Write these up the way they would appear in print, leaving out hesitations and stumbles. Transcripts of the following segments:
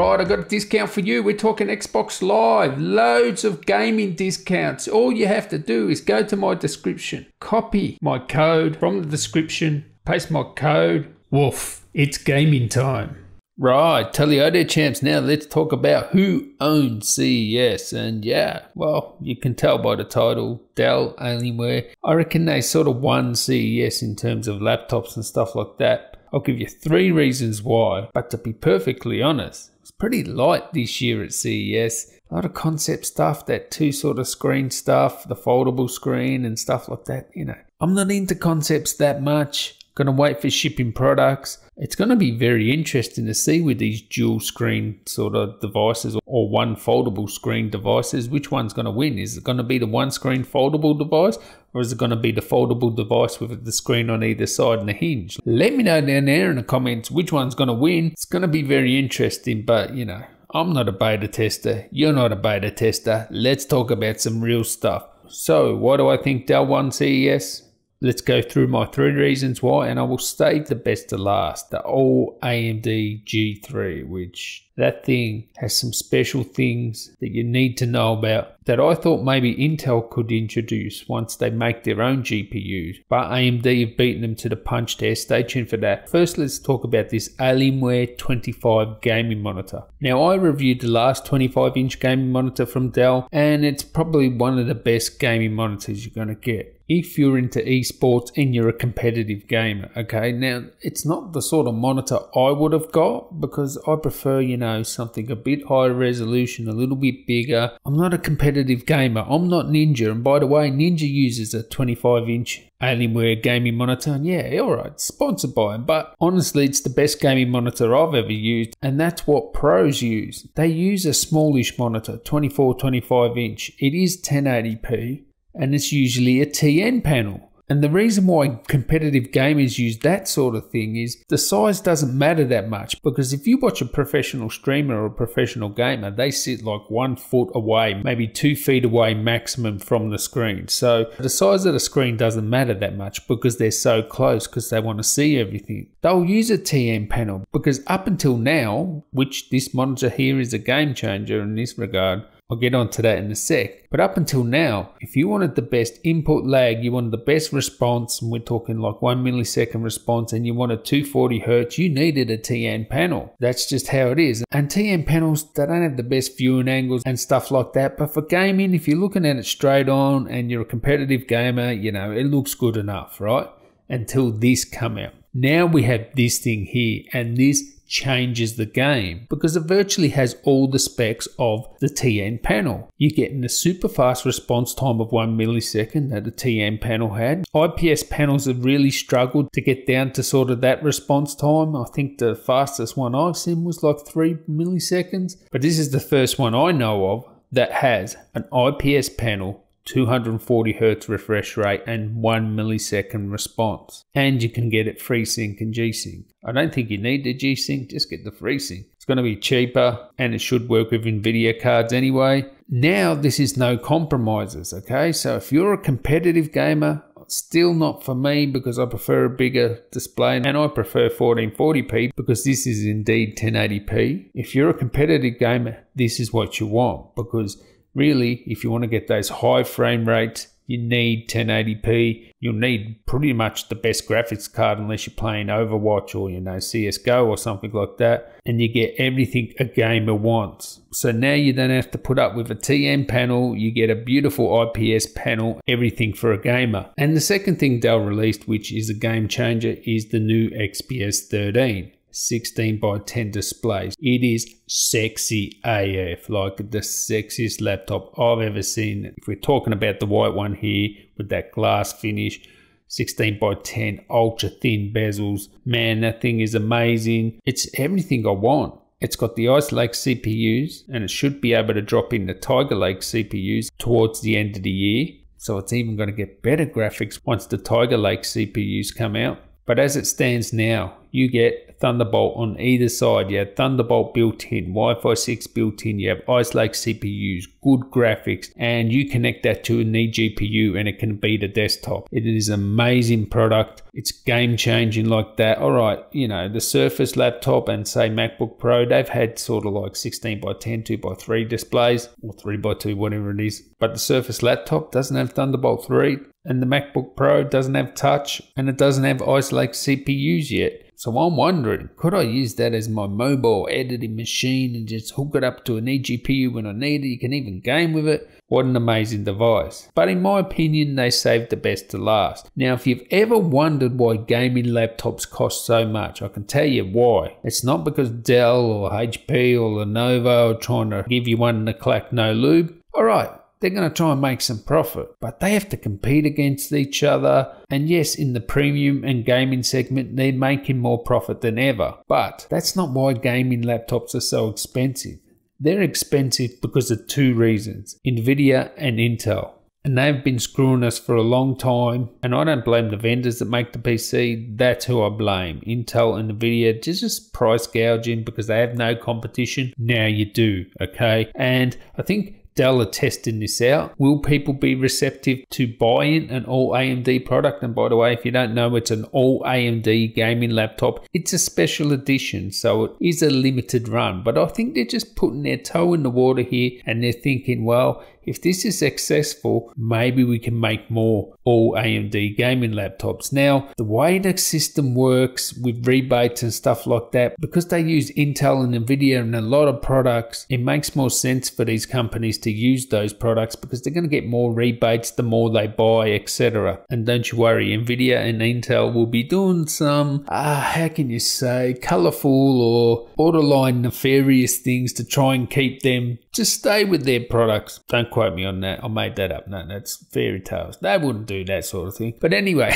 Right, I got a discount for you. We're talking Xbox Live. Loads of gaming discounts. All you have to do is go to my description, copy my code from the description, paste my code. Woof, it's gaming time. Right, tell you there, champs. Now let's talk about who owns CES. And yeah, well, you can tell by the title, Dell Alienware. I reckon they sort of won CES in terms of laptops and stuff like that. I'll give you 3 reasons why, but to be perfectly honest, it's pretty light this year at CES. A lot of concept stuff, that 2 sort of screen stuff, the foldable screen and stuff like that. You know, I'm not into concepts that much. Gonna wait for shipping products. It's gonna be very interesting to see with these dual screen sort of devices or one foldable screen devices, which one's gonna win. Is it gonna be the one screen foldable device, or is it gonna be the foldable device with the screen on either side and a hinge? Let me know down there in the comments which one's gonna win. It's gonna be very interesting, but you know, I'm not a beta tester. You're not a beta tester. Let's talk about some real stuff. So why do I think Dell won CES? Let's go through my 3 reasons why, and I will save the best to last. The all AMD G3, which that thing has some special things that you need to know about that I thought maybe Intel could introduce once they make their own GPUs. But AMD have beaten them to the punch there. Stay tuned for that. First, let's talk about this Alienware 25 gaming monitor. Now, I reviewed the last 25-inch gaming monitor from Dell, and it's probably one of the best gaming monitors you're going to get if you're into esports and you're a competitive gamer. Okay, now it's not the sort of monitor I would have got because I prefer, you know, something a bit higher resolution, a little bit bigger. I'm not a competitive gamer. I'm not Ninja. And by the way, Ninja uses a 25-inch Alienware gaming monitor, and yeah, alright, sponsored by them, but honestly it's the best gaming monitor I've ever used, and that's what pros use. They use a smallish monitor, 24-25 inch. It is 1080p, and it's usually a TN panel. And the reason why competitive gamers use that sort of thing is the size doesn't matter that much, because if you watch a professional streamer or a professional gamer, they sit like 1 foot away, maybe 2 feet away maximum from the screen. So the size of the screen doesn't matter that much because they're so close, because they want to see everything. They'll use a TN panel because up until now, which this monitor here is a game changer in this regard, I'll get onto that in a sec. But up until now, if you wanted the best input lag, you wanted the best response, and we're talking like 1 millisecond response, and you wanted 240 Hz, you needed a TN panel. That's just how it is. And TN panels, they don't have the best viewing angles and stuff like that. But for gaming, if you're looking at it straight on and you're a competitive gamer, you know, it looks good enough, right? Until this come out. Now we have this thing here, and this changes the game because it virtually has all the specs of the TN panel. You're getting a super fast response time of 1 millisecond that the TN panel had. IPS panels have really struggled to get down to sort of that response time. I think the fastest one I've seen was like 3 milliseconds, but this is the first one I know of that has an IPS panel, 240 Hz refresh rate and 1 millisecond response. And you can get it FreeSync and G-Sync. I don't think you need the G-Sync, just get the FreeSync. It's going to be cheaper and it should work with NVIDIA cards anyway. Now this is no compromises, okay? So if you're a competitive gamer, still not for me because I prefer a bigger display and I prefer 1440p because this is indeed 1080p. If you're a competitive gamer, this is what you want because really, if you want to get those high frame rates, you need 1080p. You'll need pretty much the best graphics card unless you're playing Overwatch or, you know, CSGO or something like that. And you get everything a gamer wants. So now you don't have to put up with a TN panel. You get a beautiful IPS panel, everything for a gamer. And the second thing Dell released, which is a game changer, is the new XPS 13. 16 by 10 displays. It is sexy AF, like the sexiest laptop I've ever seen. If we're talking about the white one here with that glass finish, 16 by 10 ultra thin bezels, man, that thing is amazing. It's everything I want. It's got the Ice Lake CPUs and it should be able to drop in the Tiger Lake CPUs towards the end of the year. So it's even going to get better graphics once the Tiger Lake CPUs come out. But as it stands now, you get Thunderbolt on either side. You have Thunderbolt built in, Wi-Fi 6 built in, you have Ice Lake CPUs, good graphics, and you connect that to an eGPU and it can beat a desktop. It is an amazing product. It's game changing like that. All right, you know, the Surface laptop and say MacBook Pro, they've had sort of like 16 by 10, 2 by 3 displays, or 3 by 2, whatever it is. But the Surface laptop doesn't have Thunderbolt 3, and the MacBook Pro doesn't have touch, and it doesn't have Ice Lake CPUs yet. So I'm wondering, could I use that as my mobile editing machine and just hook it up to an eGPU when I need it? You can even game with it. What an amazing device. But in my opinion, they saved the best to last. Now, if you've ever wondered why gaming laptops cost so much, I can tell you why. It's not because Dell or HP or Lenovo are trying to give you one in the clack no lube. All right. They're going to try and make some profit, but they have to compete against each other. And yes, in the premium and gaming segment, they're making more profit than ever. But that's not why gaming laptops are so expensive. They're expensive because of two reasons, Nvidia and Intel. And they've been screwing us for a long time. And I don't blame the vendors that make the PC. That's who I blame. Intel and Nvidia just price gouging because they have no competition. Now you do, okay? And I think Dell are testing this out. Will people be receptive to buying an all AMD product? And by the way, if you don't know, it's an all AMD gaming laptop. It's a special edition, so it is a limited run. But I think they're just putting their toe in the water here and they're thinking, well, if this is successful, maybe we can make more all AMD gaming laptops. Now, the way the system works with rebates and stuff like that, because they use Intel and Nvidia in a lot of products, it makes more sense for these companies to use those products because they're going to get more rebates the more they buy, etc. And don't you worry, Nvidia and Intel will be doing some, how can you say, colorful or borderline nefarious things to try and keep them to stay with their products. Don't quote me on that. I made that up. No, that's fairy tales. They wouldn't do that sort of thing. But anyway,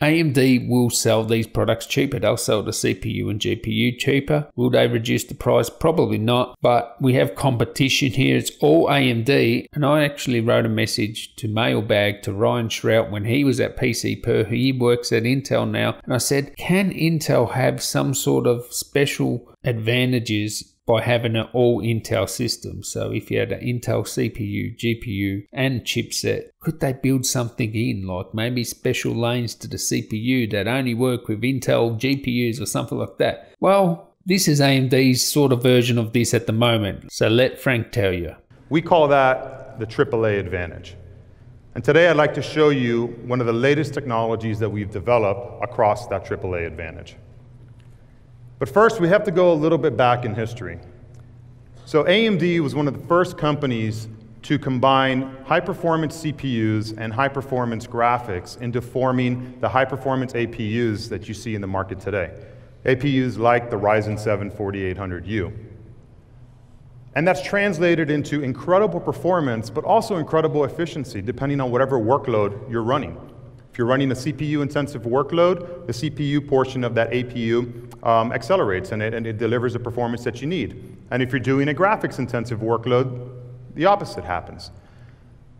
AMD will sell these products cheaper. They'll sell the CPU and GPU cheaper. Will they reduce the price? Probably not. But we have competition here. It's all AMD. And I actually wrote a message to Mailbag to Ryan Shrout when he was at PC Per. He works at Intel now. And I said, can Intel have some sort of special advantages by having an all Intel system? So if you had an Intel CPU, GPU and chipset, could they build something in, like maybe special lanes to the CPU that only work with Intel GPUs or something like that? Well, this is AMD's sort of version of this at the moment. So let Frank tell you. We call that the AAA advantage. And today I'd like to show you one of the latest technologies that we've developed across that AAA advantage. But first, we have to go a little bit back in history. So AMD was one of the first companies to combine high-performance CPUs and high-performance graphics into forming the high-performance APUs that you see in the market today. APUs like the Ryzen 7 4800U. And that's translated into incredible performance, but also incredible efficiency, depending on whatever workload you're running. If you're running a CPU-intensive workload, the CPU portion of that APU accelerates and it delivers the performance that you need. And if you're doing a graphics-intensive workload, the opposite happens.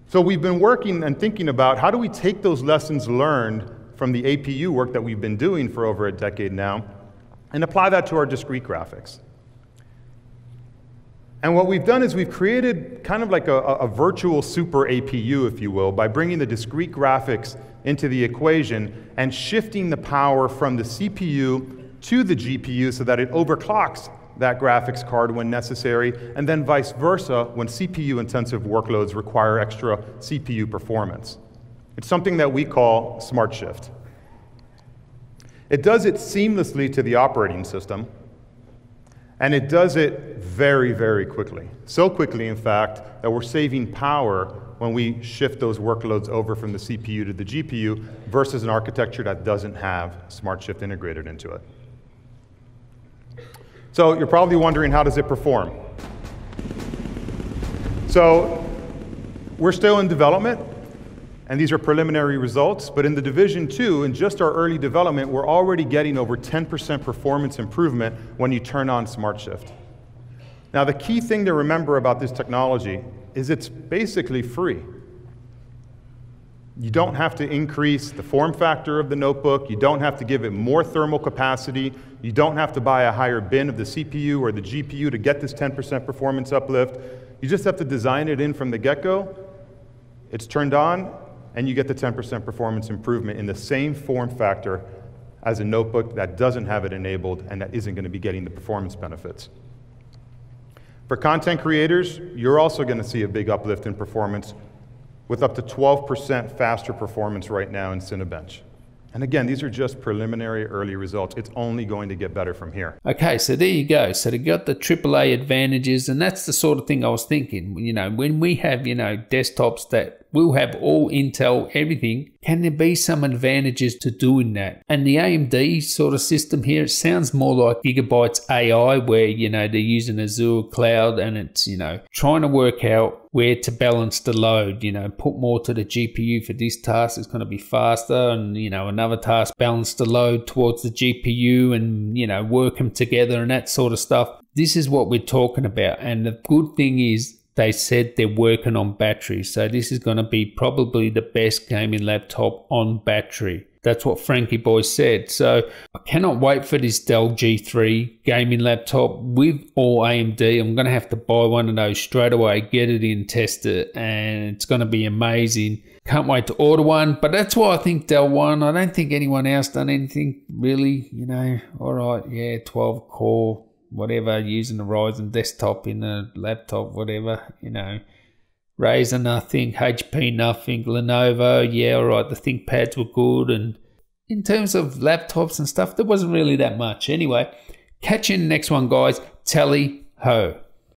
So we've been working and thinking about how do we take those lessons learned from the APU work that we've been doing for over a decade now and apply that to our discrete graphics. And what we've done is we've created kind of like a virtual super APU, if you will, by bringing the discrete graphics into the equation and shifting the power from the CPU to the GPU so that it overclocks that graphics card when necessary, and then vice versa when CPU-intensive workloads require extra CPU performance. It's something that we call Smart Shift. It does it seamlessly to the operating system, and it does it very, very quickly. So quickly, in fact, that we're saving power when we shift those workloads over from the CPU to the GPU versus an architecture that doesn't have Smart Shift integrated into it. So you're probably wondering, how does it perform? So we're still in development, and these are preliminary results, but in the Division 2, in just our early development, we're already getting over 10% performance improvement when you turn on Smart Shift. Now, the key thing to remember about this technology is it's basically free. You don't have to increase the form factor of the notebook. You don't have to give it more thermal capacity. You don't have to buy a higher bin of the CPU or the GPU to get this 10% performance uplift. You just have to design it in from the get-go. It's turned on, and you get the 10% performance improvement in the same form factor as a notebook that doesn't have it enabled and that isn't going to be getting the performance benefits. For content creators, you're also going to see a big uplift in performance with up to 12% faster performance right now in Cinebench. And again, these are just preliminary early results. It's only going to get better from here. Okay, so there you go. So they got the AAA advantages, and that's the sort of thing I was thinking. You know, when we have, you know, desktops that will have all Intel, everything, can there be some advantages to doing that? And the AMD sort of system here, it sounds more like Gigabyte's AI, where, you know, they're using Azure Cloud and it's, you know, trying to work out where to balance the load, you know, put more to the GPU for this task, it's going to be faster, and, you know, another task, balance the load towards the GPU and, you know, work them together and that sort of stuff. This is what we're talking about. And the good thing is, they said they're working on battery. So this is going to be probably the best gaming laptop on battery. That's what Frankie Boy said. So I cannot wait for this Dell G3 gaming laptop with all AMD. I'm going to have to buy one of those straight away, get it in, test it, and it's going to be amazing. Can't wait to order one. But that's why I think Dell won. I don't think anyone else done anything really, you know. All right, yeah, 12 core. Whatever, using the Ryzen desktop in a laptop, whatever, you know. Razer, nothing. HP, nothing. Lenovo, yeah, all right, the ThinkPads were good. And in terms of laptops and stuff, there wasn't really that much. Anyway, catch you in the next one, guys. Tally ho.